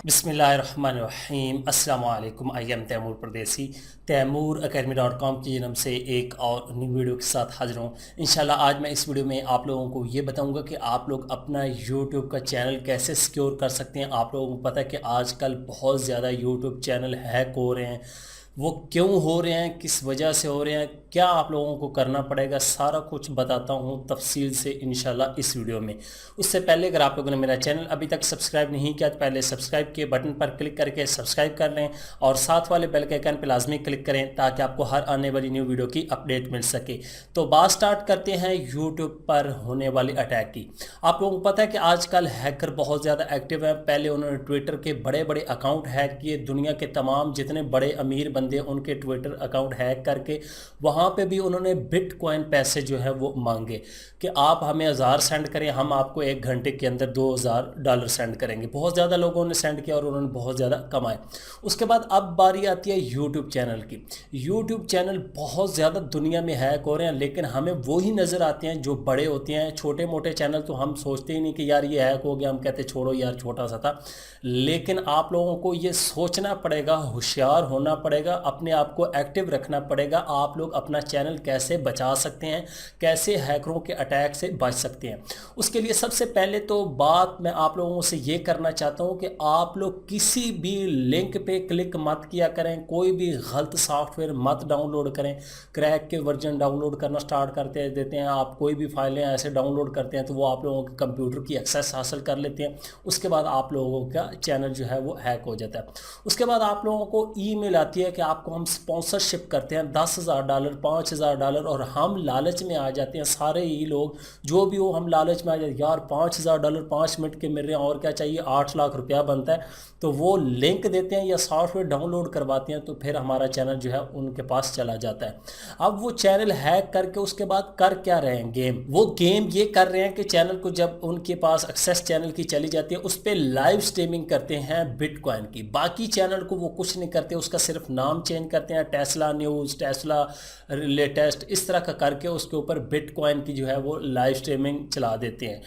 बिस्मिल्लाहिर्रहमानिर्रहीम अस्सलाम वालेकुम। आई एम तैमूर परदेसी तैमूर academy.com की जन्म से एक और न्यू वीडियो के साथ हाजिर हूँ। इंशाल्लाह आज मैं इस वीडियो में आप लोगों को ये बताऊंगा कि आप लोग अपना यूट्यूब का चैनल कैसे सिक्योर कर सकते हैं। आप लोगों को पता है कि आजकल बहुत ज़्यादा यूट्यूब चैनल हैक हो रहे हैं। वो क्यों हो रहे हैं, किस वजह से हो रहे हैं, क्या आप लोगों को करना पड़ेगा, सारा कुछ बताता हूँ तफसील से इंशाल्लाह इस वीडियो में। उससे पहले अगर आप लोगों ने मेरा चैनल अभी तक सब्सक्राइब नहीं किया तो पहले सब्सक्राइब के बटन पर क्लिक करके सब्सक्राइब कर लें और साथ वाले बेल के आइकन पर लाजमी क्लिक करें ताकि आपको हर आने वाली न्यू वीडियो की अपडेट मिल सके। तो बात स्टार्ट करते हैं यूट्यूब पर होने वाले अटैक की। आप लोगों को पता है कि आजकल हैकर बहुत ज़्यादा एक्टिव हैं। पहले उन्होंने ट्विटर के बड़े बड़े अकाउंट हैक किए, दुनिया के तमाम जितने बड़े अमीर बंदे उनके ट्विटर अकाउंट हैक करके वहाँ पे भी उन्होंने बिटकॉइन पैसे जो है वो मांगे कि आप हमें 1000 सेंड करें, हम आपको 1 घंटे के अंदर $2000 सेंड करेंगे। बहुत ज़्यादा लोगों ने सेंड किया और उन्होंने बहुत ज़्यादा कमाए। उसके बाद अब बारी आती है यूट्यूब चैनल की। यूट्यूब चैनल बहुत ज़्यादा दुनिया में हैक हो रहे हैं, लेकिन हमें वही नज़र आते हैं जो बड़े होते हैं। छोटे मोटे चैनल तो हम सोचते ही नहीं कि यार ये हैक हो गया, हम कहते छोड़ो यार छोटा सा था। लेकिन आप लोगों को ये सोचना पड़ेगा, होशियार होना पड़ेगा, अपने आप को एक्टिव रखना पड़ेगा। आप लोग अपना चैनल कैसे बचा सकते हैं, कैसे हैकरों के अटैक से बच सकते हैं। उसके लिए सबसे पहले तो बात मैं आप लोगों से ये करना चाहता हूँ कि आप लोग किसी भी लिंक पे क्लिक मत किया करें, कोई भी गलत सॉफ्टवेयर मत डाउनलोड करें। क्रैक के वर्जन डाउनलोड करना स्टार्ट करते देते हैं आप, कोई भी फाइलें ऐसे डाउनलोड करते हैं तो वो आप लोगों के कंप्यूटर की एक्सेस हासिल कर लेते हैं। उसके बाद आप लोगों का चैनल जो है वो हैक हो जाता है। उसके बाद आप लोगों को ईमेल आती है कि आपको हम स्पॉन्सरशिप करते हैं $10,000 $5,000 और हम लालच में आ जाते हैं। सारे ही लोग जो भी हो, हम लालच में आ जाते हैं यार $5,000 5 मिनट के मिल रहे हैं और क्या चाहिए, 8 लाख रुपया बनता है। तो वो लिंक देते हैं या सॉफ्टवेयर डाउनलोड करवाते हैं, तो फिर हमारा चैनल जो है उनके पास चला जाता है। अब वो चैनल हैक करके उसके बाद कर क्या रहे हैं, वो गेम ये कर रहे हैं कि चैनल को जब उनके पास एक्सेस चैनल की चली जाती है उस पर लाइव स्ट्रीमिंग करते हैं बिटकॉइन की। बाकी चैनल को वो कुछ नहीं करते, उसका सिर्फ नाम चेंज करते हैं, टेस्ला न्यूज़, टेस्ला लेटेस्ट, इस तरह का करके उसके ऊपर बिटकॉइन की जो है वो लाइव स्ट्रीमिंग चला देते हैं।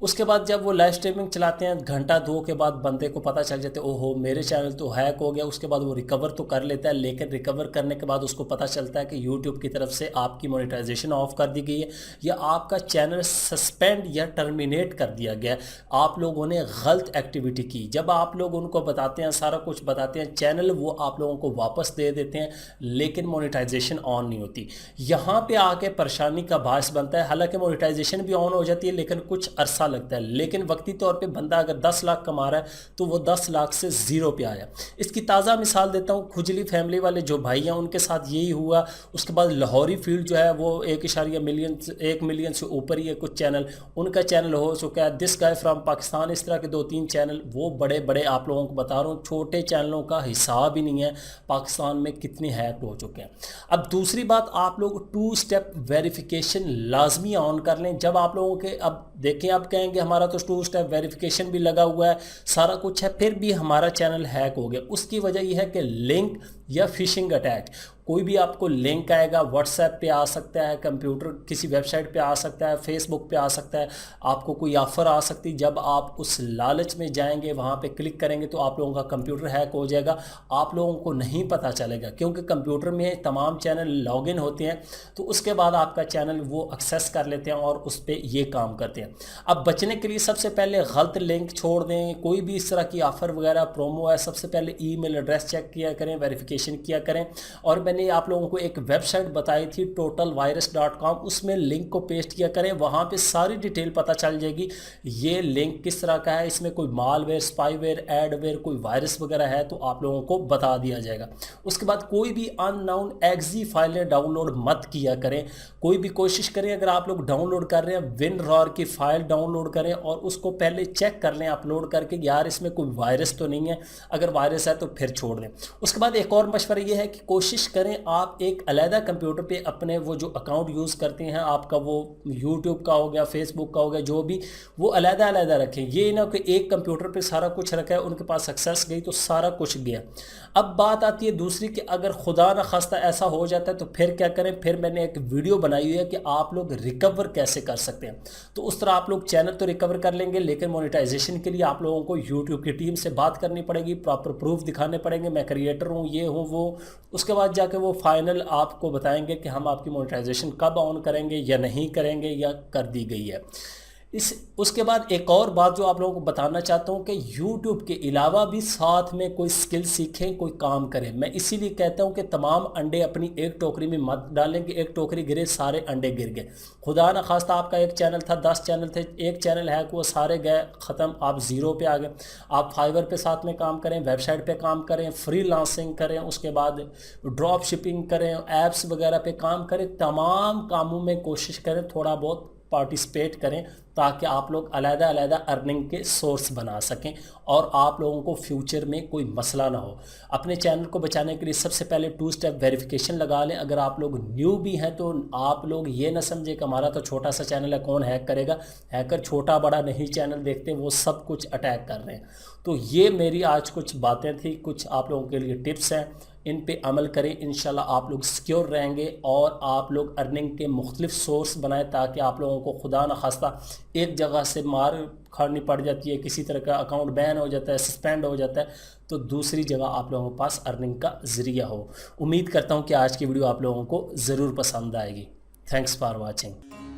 उसके बाद जब वो लाइव स्ट्रीमिंग चलाते हैं घंटा 2 के बाद बंदे को पता चल जाता है ओहो मेरे चैनल तो हैक हो गया। उसके बाद वो रिकवर तो कर लेता है, लेकिन रिकवर करने के बाद उसको पता चलता है कि यूट्यूब की तरफ से आपकी मोनेटाइजेशन ऑफ कर दी गई है या आपका चैनल सस्पेंड या टर्मिनेट कर दिया गया है। आप लोगों ने गलत एक्टिविटी की। जब आप लोग उनको बताते हैं, सारा कुछ बताते हैं, चैनल वो आप लोगों को वापस दे देते हैं, लेकिन मोनेटाइजेशन ऑन नहीं होती। यहाँ पे आके परेशानी का बायस बनता है। हालांकि मोनेटाइजेशन भी ऑन हो जाती है लेकिन कुछ अरसा लगता है, लेकिन वक्ती तौर पे बंदा अगर 10 लाख कमा रहा है तो वो 10 लाख से जीरो पे आया। इसकी ताज़ा मिसाल देता हूँ, खुजली फैमिली वाले जो भाई हैं उनके साथ यही हुआ। उसके बाद लाहौरी फील्ड जो है वो 1 मिलियन से ऊपर ही है कुछ चैनल, उनका चैनल हो चुका है। दिस गाय फ्रॉम पाकिस्तान, इस तरह के 2-3 चैनल, वो बड़े बड़े आप लोगों को बता रहा हूँ, छोटे चैनलों का हिसाब ही नहीं है पाकिस्तान में कितने हैक हो चुके हैं। अब दूसरी बात, आप लोग 2 स्टेप वेरिफिकेशन लाजमी ऑन कर लें। जब आप लोगों के, अब देखें आप कहेंगे हमारा तो 2 स्टेप वेरिफिकेशन भी लगा हुआ है, सारा कुछ है, फिर भी हमारा चैनल हैक हो गया। उसकी वजह यह है कि लिंक या फिशिंग अटैक, कोई भी आपको लिंक आएगा, व्हाट्सएप पे आ सकता है, कंप्यूटर किसी वेबसाइट पे आ सकता है, फेसबुक पे आ सकता है, आपको कोई ऑफ़र आ सकती है। जब आप उस लालच में जाएंगे, वहाँ पे क्लिक करेंगे तो आप लोगों का कंप्यूटर हैक हो जाएगा। आप लोगों को नहीं पता चलेगा क्योंकि कंप्यूटर में तमाम चैनल लॉगिन होते हैं, तो उसके बाद आपका चैनल वो एक्सेस कर लेते हैं और उस पर ये काम करते हैं। अब बचने के लिए सबसे पहले गलत लिंक छोड़ दें। कोई भी इस तरह की ऑफ़र वगैरह प्रोमो है, सबसे पहले ईमेल एड्रेस चेक किया करें, वेरिफिकेशन किया करें। और मैंने आप लोगों को एक वेबसाइट बताई थी totalvirus.com, उसमें लिंक को पेस्ट किया करें, वहाँ पे सारी डिटेल पता चल जाएगी ये लिंक किस तरह का है, इसमें कोई मालवेयर, स्पाईवेयर, एडवेयर, कोई वायरस वगैरह है तो आप लोगों को बता दिया जाएगा। उसके बाद कोई भी अननाउन एक्जी फाइलें डाउनलोड मत किया करें। कोई भी कोशिश करें, अगर आप लोग डाउनलोड कर रहे हैं WinRAR की फ़ाइल डाउनलोड करें और उसको पहले चेक कर लें अपलोड करके यार इसमें कोई वायरस तो नहीं है, अगर वायरस है तो फिर छोड़ दें। उसके बाद एक और मशवरा ये है कि कोशिश करें आप एक अलहदा कंप्यूटर पे अपने वो जो अकाउंट यूज़ करते हैं, आपका वो यूट्यूब का हो गया, फेसबुक का हो गया, जो भी, वो अलहदा अलहदा रखें। ये ना कि एक कंप्यूटर पे सारा कुछ रखा है, उनके पास सक्सेस गई तो सारा कुछ गया। अब बात आती है दूसरी कि अगर खुदा न खास्ता ऐसा हो जाता है तो फिर क्या करें। फिर मैंने एक वीडियो बनाई हुई है कि आप लोग रिकवर कैसे कर सकते हैं। तो उस तरह आप लोग चैनल तो रिकवर कर लेंगे, लेकिन मोनेटाइजेशन के लिए आप लोगों को यूट्यूब की टीम से बात करनी पड़ेगी, प्रॉपर प्रूफ दिखाने पड़ेंगे, मैं क्रिएटर हूँ, ये हूँ, वो। उसके बाद जाके वो फाइनल आपको बताएंगे कि हम आपकी मोनेटाइजेशन कब ऑन करेंगे या नहीं करेंगे या कर दी गई है। उसके बाद एक और बात जो आप लोगों को बताना चाहता हूँ कि YouTube के अलावा भी साथ में कोई स्किल सीखें, कोई काम करें। मैं इसीलिए कहता हूँ कि तमाम अंडे अपनी एक टोकरी में मत डालें कि एक टोकरी गिरे सारे अंडे गिर गए। खुदा न खास्ता आपका एक चैनल था, 10 चैनल थे, एक चैनल है कि वो सारे गए ख़त्म, आप ज़ीरो पे आ गए। आप फाइवर पे साथ में काम करें, वेबसाइट पे काम करें, फ्रीलांसिंग करें, उसके बाद ड्रॉप शिपिंग करें, ऐप्स वगैरह पे काम करें। तमाम कामों में कोशिश करें थोड़ा बहुत पार्टिसिपेट करें, ताकि आप लोग अलग अलग अर्निंग के सोर्स बना सकें और आप लोगों को फ्यूचर में कोई मसला ना हो। अपने चैनल को बचाने के लिए सबसे पहले 2 स्टेप वेरिफिकेशन लगा लें। अगर आप लोग न्यू भी हैं तो आप लोग ये ना समझे कि हमारा तो छोटा सा चैनल है, कौन हैक करेगा। हैकर छोटा बड़ा नहीं चैनल देखते, वो सब कुछ अटैक कर रहे हैं। तो ये मेरी आज कुछ बातें थी, कुछ आप लोगों के लिए टिप्स हैं, इन पे अमल करें, इंशाल्लाह आप लोग सिक्योर रहेंगे और आप लोग अर्निंग के मुख्तलिफ सोर्स बनाएं, ताकि आप लोगों को खुदा न खास्ता एक जगह से मार खानी पड़ जाती है, किसी तरह का अकाउंट बैन हो जाता है, सस्पेंड हो जाता है, तो दूसरी जगह आप लोगों के पास अर्निंग का ज़रिया हो। उम्मीद करता हूँ कि आज की वीडियो आप लोगों को ज़रूर पसंद आएगी। Thanks for watching.